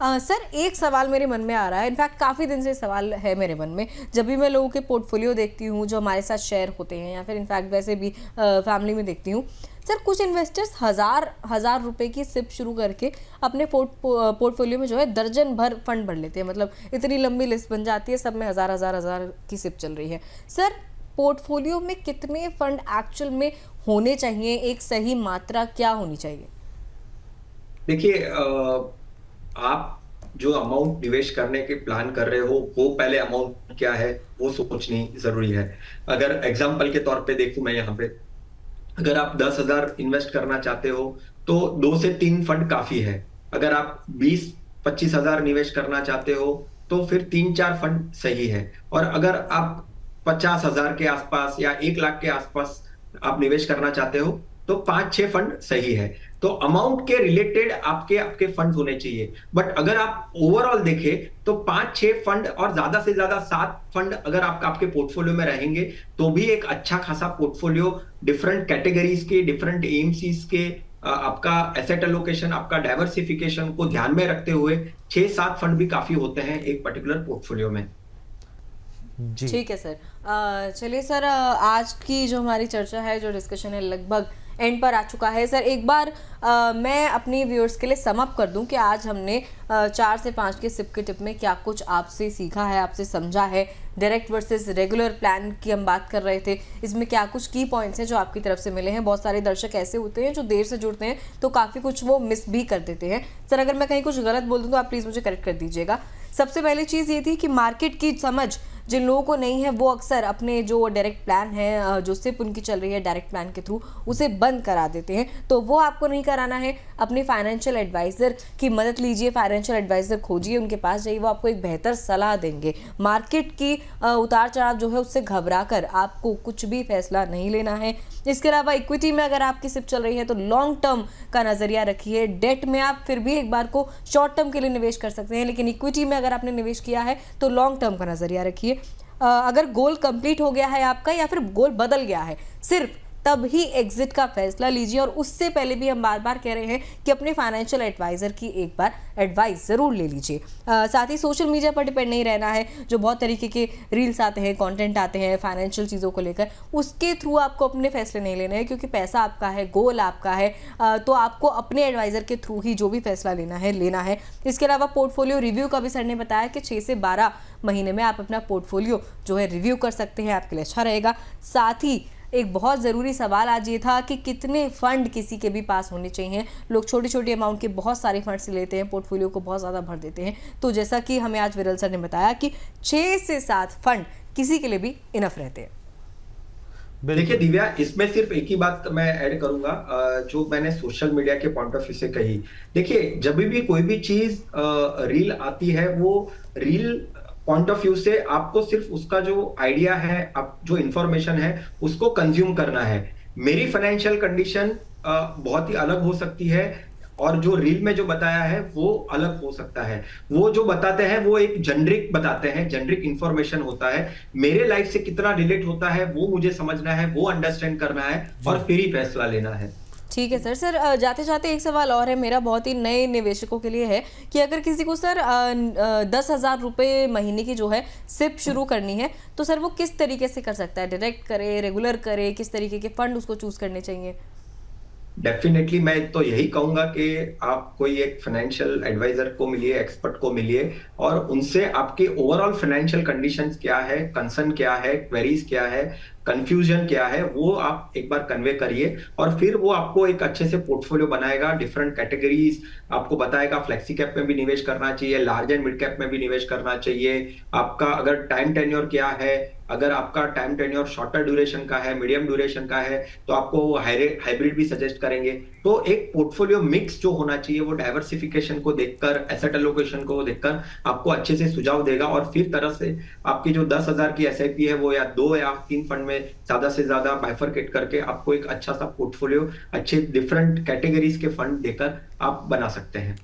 Sir एक सवाल मेरे मन में आ रहा है, इनफैक्ट काफ़ी दिन से सवाल है मेरे मन में। जब भी मैं लोगों के पोर्टफोलियो देखती हूँ जो हमारे साथ शेयर होते हैं, या फिर इनफैक्ट वैसे भी फैमिली में देखती हूँ, सर कुछ इन्वेस्टर्स हज़ार रुपए की सिप शुरू करके अपने पोर्टफोलियो में जो है दर्जन भर फंड भर लेते हैं। मतलब इतनी लंबी लिस्ट बन जाती है, सब में हज़ार की सिप चल रही है। सर पोर्टफोलियो में कितने फंड एक्चुअल में होने चाहिए, एक सही मात्रा क्या होनी चाहिए? देखिए, आप जो अमाउंट निवेश करने के प्लान कर रहे हो वो पहले अमाउंट क्या है वो सोचनी जरूरी है। अगर एग्जाम्पल के तौर पे देखूं मैं यहाँ पे, अगर आप 10,000 इन्वेस्ट करना चाहते हो तो 2 से 3 फंड काफी है। अगर आप 20-25 हजार निवेश करना चाहते हो तो फिर 3-4 फंड सही है। और अगर आप 50,000 के आसपास या 1 लाख के आसपास आप निवेश करना चाहते हो तो 5-6 फंड सही है। तो अमाउंट के रिलेटेड आपके आपके फंड होने चाहिए। बट अगर आप ओवरऑल देखें तो 5-6 फंड और ज्यादा से ज्यादा 7 फंड अगर आपके पोर्टफोलियो में रहेंगे तो भी एक अच्छा खासा पोर्टफोलियो डिफरेंट कैटेगरीज के, डिफरेंट एएमसीज के, आपका एसेट एलोकेशन, आपका डाइवर्सिफिकेशन को ध्यान में रखते हुए 6-7 फंड भी काफी होते हैं एक पर्टिकुलर पोर्टफोलियो में। जी। ठीक है सर। चलिए सर, आज की जो हमारी चर्चा है, जो डिस्कशन है, लगभग एंड पर आ चुका है। सर एक बार मैं अपनी व्यूअर्स के लिए सम अप कर दूं कि आज हमने 4 से 5 के सिप के टिप में क्या कुछ आपसे सीखा है, आपसे समझा है। डायरेक्ट वर्सेस रेगुलर प्लान की हम बात कर रहे थे, इसमें क्या कुछ की पॉइंट्स हैं जो आपकी तरफ से मिले हैं। बहुत सारे दर्शक ऐसे होते हैं जो देर से जुड़ते हैं तो काफ़ी कुछ वो मिस भी कर देते हैं। सर अगर मैं कहीं कुछ गलत बोल दूँ तो आप प्लीज़ मुझे करेक्ट कर दीजिएगा। सबसे पहली चीज़ ये थी कि मार्केट की समझ जिन लोगों को नहीं है वो अक्सर अपने जो डायरेक्ट प्लान है, जो सिप उनकी चल रही है डायरेक्ट प्लान के थ्रू, उसे बंद करा देते हैं। तो वो आपको नहीं कराना है। अपने फाइनेंशियल एडवाइज़र की मदद लीजिए, फाइनेंशियल एडवाइज़र खोजिए, उनके पास जाइए, वो आपको एक बेहतर सलाह देंगे। मार्केट की उतार चढ़ाव जो है उससे घबरा कर आपको कुछ भी फैसला नहीं लेना है। इसके अलावा इक्विटी में अगर आपकी सिप चल रही है तो लॉन्ग टर्म का नज़रिया रखिए। डेट में आप फिर भी एक बार को शॉर्ट टर्म के लिए निवेश कर सकते हैं, लेकिन इक्विटी में अगर आपने निवेश किया है तो लॉन्ग टर्म का नज़रिया रखिए। अगर गोल कंप्लीट हो गया है आपका या फिर गोल बदल गया है, सिर्फ तब ही एग्जिट का फैसला लीजिए। और उससे पहले भी हम बार बार कह रहे हैं कि अपने फाइनेंशियल एडवाइज़र की एक बार एडवाइस ज़रूर ले लीजिए। साथ ही सोशल मीडिया पर डिपेंड नहीं रहना है। जो बहुत तरीके के रील्स आते हैं, कंटेंट आते हैं फाइनेंशियल चीज़ों को लेकर, उसके थ्रू आपको अपने फैसले नहीं लेने हैं, क्योंकि पैसा आपका है, गोल आपका है। तो आपको अपने एडवाइज़र के थ्रू ही जो भी फैसला लेना है। इसके अलावा पोर्टफोलियो रिव्यू का भी सर ने बताया कि 6 से 12 महीने में आप अपना पोर्टफोलियो जो है रिव्यू कर सकते हैं, आपके लिए अच्छा रहेगा। साथ ही एक बहुत ज़रूरी सवाल आज ये था कि कितने फंड किसी के भी पास होने चाहिए। लोग छोटी छोटी अमाउंट के बहुत सारे फंड्स लेते हैं, पोर्टफोलियो को बहुत ज़्यादा भर देते हैं। तो जैसा कि हमें आज विरल सर ने बताया कि 6 से 7 फंड किसी के लिए भी इनफ रहते हैं। देखिए दिव्या, इसमें सिर्फ एक ही बात मैं ऐड करूंगा जो मैंने सोशल मीडिया के पॉइंट ऑफ व्यू से कही। देखिए, जब भी कोई भी चीज रील आती है, वो रील पॉइंट ऑफ व्यू से आपको सिर्फ उसका जो आइडिया है, आप जो इंफॉर्मेशन है उसको कंज्यूम करना है। मेरी फाइनेंशियल कंडीशन बहुत ही अलग हो सकती है और जो रील में जो बताया है वो अलग हो सकता है। वो जो बताते हैं वो एक जेनरिक बताते हैं, जेनरिक इंफॉर्मेशन होता है। मेरे लाइफ से कितना रिलेट होता है वो मुझे समझना है, वो अंडरस्टैंड करना है और फिर ही फैसला लेना है। ठीक है सर। सर जाते जाते एक सवाल और है मेरा, बहुत ही नए निवेशकों के लिए है कि अगर किसी को सर 10,000 रुपये महीने की जो है सिप शुरू करनी है तो सर वो किस तरीके से कर सकता है? डायरेक्ट करे, रेगुलर करे, किस तरीके के फंड उसको चूज करने चाहिए? डेफिनेटली मैं तो यही कहूंगा कि आप कोई एक फाइनेंशियल एडवाइजर को मिलिए, एक्सपर्ट को मिलिए और उनसे आपके ओवरऑल फाइनेंशियल कंडीशंस क्या है, कंसर्न क्या है, क्वेरीज क्या है, कंफ्यूजन क्या है, वो आप एक बार कन्वे करिए और फिर वो आपको एक अच्छे से पोर्टफोलियो बनाएगा। डिफरेंट कैटेगरीज आपको बताएगा, फ्लेक्सी कैप में भी निवेश करना चाहिए, लार्ज एंड मिड कैप में भी निवेश करना चाहिए। आपका अगर टाइम टेन्योर क्या है, अगर आपका टाइम टेन्योर शॉर्टर ड्यूरेशन का है, मीडियम ड्यूरेशन का है, तो आपको वो हाइब्रिड भी सजेस्ट करेंगे। तो एक पोर्टफोलियो मिक्स जो होना चाहिए वो डाइवर्सिफिकेशन को देखकर, एसेट एलोकेशन को देखकर आपको अच्छे से सुझाव देगा और फिर तरह से आपकी जो 10,000 की एसआईपी है वो या 2 या 3 फंड में ज्यादा से ज्यादा बाइफरकेट करके आपको एक अच्छा सा पोर्टफोलियो, अच्छे डिफरेंट कैटेगरीज के फंड देकर आप बना सकते हैं।